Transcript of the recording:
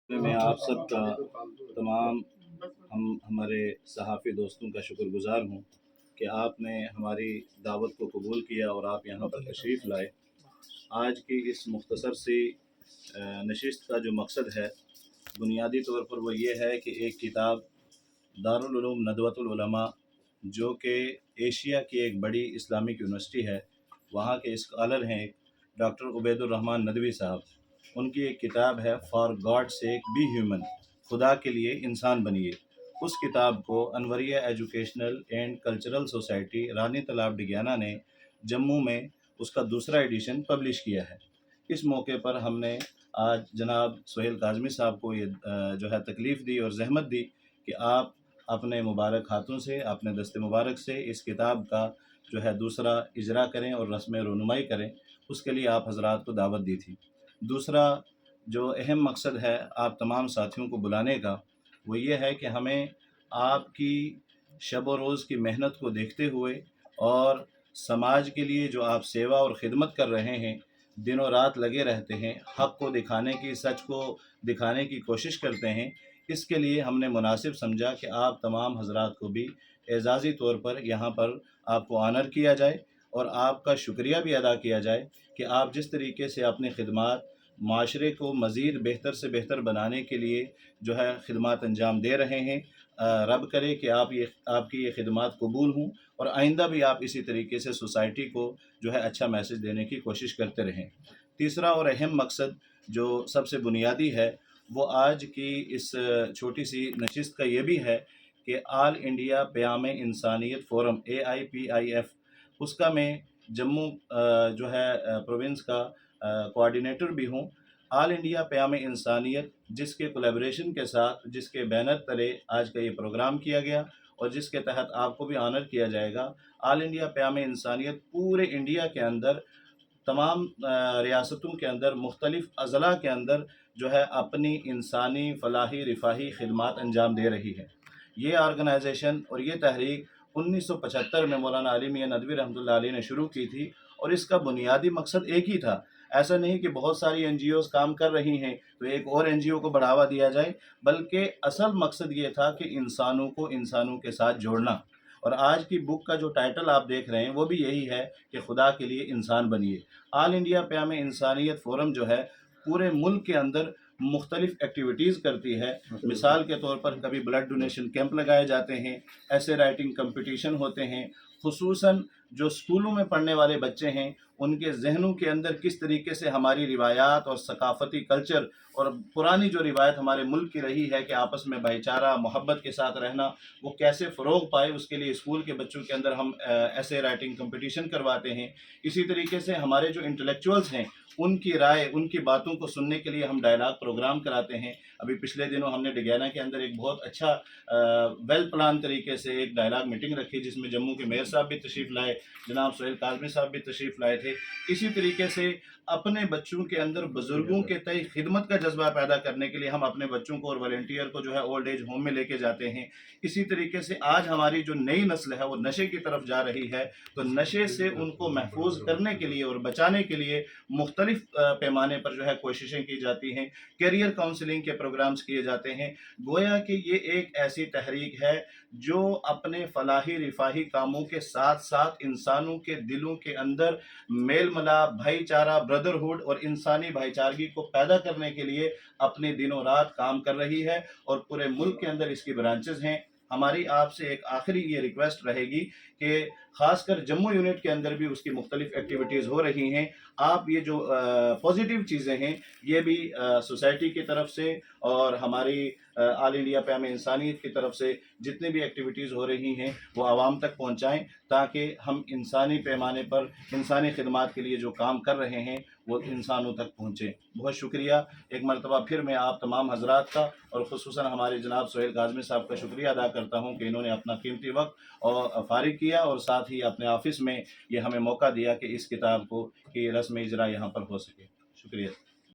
میں آپ سب کا تمام ہمارے صحافی دوستوں کا شکر گزار ہوں کہ آپ نے ہماری دعوت کو قبول کیا اور آپ یہاں پر تشریف لائے۔ آج کی اس مختصر سی نشست کا جو مقصد ہے بنیادی طور پر وہ یہ ہے کہ ایک کتاب دارالعلوم ندوۃ العلماء جو کہ ایشیا کی ایک بڑی اسلامک یونیورسٹی ہے، وہاں کے اسکالر ہیں ڈاکٹر عبید الرحمن ندوی صاحب، ان کی ایک کتاب ہے for God sake be human, خدا کے لیے انسان بنیے۔ اس کتاب کو انوریہ educational and cultural society Rani Talab Digiana نے جموں میں اس کا دوسرا ایڈیشن پبلش کیا ہے۔ اس موقع پر ہم نے آج جناب سہیل کاظمی صاحب کو یہ جو ہے تکلیف دی اور زحمت دی کہ آپ اپنے مبارک ہاتھوں سے، اپنے دست مبارک سے اس کتاب کا جو ہے دوسرا اجرا کریں اور رسم رونمائی کریں۔ اس کے لیے آپ حضرات کو دعوت دی تھی۔ دوسرا جو اہم مقصد ہے آپ تمام ساتھیوں کو بلانے کا، وہ یہ ہے کہ ہمیں آپ کی شب و روز کی محنت کو دیکھتے ہوئے اور سماج کے لیے جو آپ سیوا اور خدمت کر رہے ہیں، دن و رات لگے رہتے ہیں، حق کو دکھانے کی، سچ کو دکھانے کی کوشش کرتے ہیں، اس کے لیے ہم نے مناسب سمجھا کہ آپ تمام حضرات کو بھی اعزازی طور پر یہاں پر آپ کو آنر کیا جائے اور آپ کا شکریہ بھی ادا کیا جائے کہ آپ جس طریقے سے اپنی خدمات معاشرے کو مزید بہتر سے بہتر بنانے کے لیے جو ہے خدمات انجام دے رہے ہیں۔ رب کرے کہ آپ کی یہ خدمات قبول ہوں اور آئندہ بھی آپ اسی طریقے سے سوسائٹی کو جو ہے اچھا میسج دینے کی کوشش کرتے رہیں۔ تیسرا اور اہم مقصد جو سب سے بنیادی ہے وہ آج کی اس چھوٹی سی نشست کا یہ بھی ہے کہ آل انڈیا پیام انسانیت فورم AIPIF، اس کا میں جموں جو ہے پروونس کا کوآرڈینیٹر بھی ہوں۔ آل انڈیا پیام انسانیت جس کے کولیبریشن کے ساتھ، جس کے بینر تلے آج کا یہ پروگرام کیا گیا اور جس کے تحت آپ کو بھی آنر کیا جائے گا، آل انڈیا پیام انسانیت پورے انڈیا کے اندر تمام ریاستوں کے اندر مختلف اضلاع کے اندر جو ہے اپنی انسانی فلاحی رفاہی خدمات انجام دے رہی ہے۔ یہ آرگنائزیشن اور یہ تحریک 1975 میں مولانا علی میاں ندوی رحمۃ اللہ علیہ نے شروع کی تھی اور اس کا بنیادی مقصد ایک ہی تھا۔ ایسا نہیں کہ بہت ساری NGOs کام کر رہی ہیں تو ایک اور NGO کو بڑھاوا دیا جائے، بلکہ اصل مقصد یہ تھا کہ انسانوں کو انسانوں کے ساتھ جوڑنا۔ اور آج کی بک کا جو ٹائٹل آپ دیکھ رہے ہیں وہ بھی یہی ہے کہ خدا کے لیے انسان بنیے۔ آل انڈیا پیام انسانیت فورم جو ہے پورے ملک کے اندر مختلف ایکٹیویٹیز کرتی ہے۔ مثال کے طور پر کبھی بلڈ ڈونیشن کیمپ لگائے جاتے ہیں، ایسے رائٹنگ کمپٹیشن ہوتے ہیں، خصوصاً جو اسکولوں میں پڑھنے والے بچے ہیں ان کے ذہنوں کے اندر کس طریقے سے ہماری روایات اور ثقافتی کلچر اور پرانی جو روایت ہمارے ملک کی رہی ہے کہ آپس میں بھائی چارہ محبت کے ساتھ رہنا، وہ کیسے فروغ پائے، اس کے لیے اسکول کے بچوں کے اندر ہم ایسے رائٹنگ کمپٹیشن کرواتے ہیں۔ اسی طریقے سے ہمارے جو انٹلیکچوئلز ہیں ان کی رائے، ان کی باتوں کو سننے کے لیے ہم ڈائلاگ پروگرام کراتے ہیں۔ ابھی پچھلے دنوں ہم نے ڈگیانہ کے اندر ایک بہت اچھا ویل پلان طریقے سے ایک ڈائلاگ میٹنگ رکھی جس میں جموں کے میئر صاحب بھی تشریف لائے، جناب سہیل کاظمی صاحب بھی تشریف لائے تھے۔ اسی طریقے سے اپنے بچوں کے اندر بزرگوں کے تئیں خدمت کا جذبہ پیدا کرنے کے لیے ہم اپنے بچوں کو اور والنٹیئر کو جو ہے اولڈ ایج ہوم میں لے کے جاتے ہیں۔ اسی طریقے سے آج ہماری جو نئی نسل ہے وہ نشے کی طرف جا رہی ہے، تو نشے سے ان کو محفوظ کرنے کے لیے اور بچانے کے لیے مختلف پیمانے پر جو ہے کوششیں کی جاتی ہیں، کیریئر کاؤنسلنگ کے پروگرامز کیے جاتے ہیں۔ گویا کہ یہ ایک ایسی تحریک ہے جو اپنے فلاحی رفاہی کاموں کے ساتھ ساتھ انسانوں کے دلوں کے اندر میل ملاپ، بھائی چارہ، بردرہڈ اور انسانی بھائی چارگی کو پیدا کرنے کے لیے اپنے دنوں رات کام کر رہی ہے اور پورے ملک کے اندر اس کی برانچز ہیں۔ ہماری آپ سے ایک آخری یہ ریکویسٹ رہے گی کہ خاص کر جموں یونٹ کے اندر بھی اس کی مختلف ایکٹیویٹیز ہو رہی ہیں، آپ یہ جو پازیٹیو چیزیں ہیں یہ بھی سوسائٹی کی طرف سے اور ہماری آل انڈیا پیام انسانیت کی طرف سے جتنی بھی ایکٹیویٹیز ہو رہی ہیں وہ عوام تک پہنچائیں تاکہ ہم انسانی پیمانے پر انسانی خدمات کے لیے جو کام کر رہے ہیں وہ انسانوں تک پہنچیں۔ بہت شکریہ ایک مرتبہ پھر میں آپ تمام حضرات کا اور خصوصاً ہمارے جناب سہیل کاظمی صاحب کا شکریہ ادا کرتا ہوں کہ انہوں نے اپنا قیمتی وقت اور فارغ کیا اور ساتھ ہی اپنے آفس میں یہ ہمیں موقع دیا کہ اس کتاب کو کی رسم اجرا یہاں پر ہو سکے۔ شکریہ۔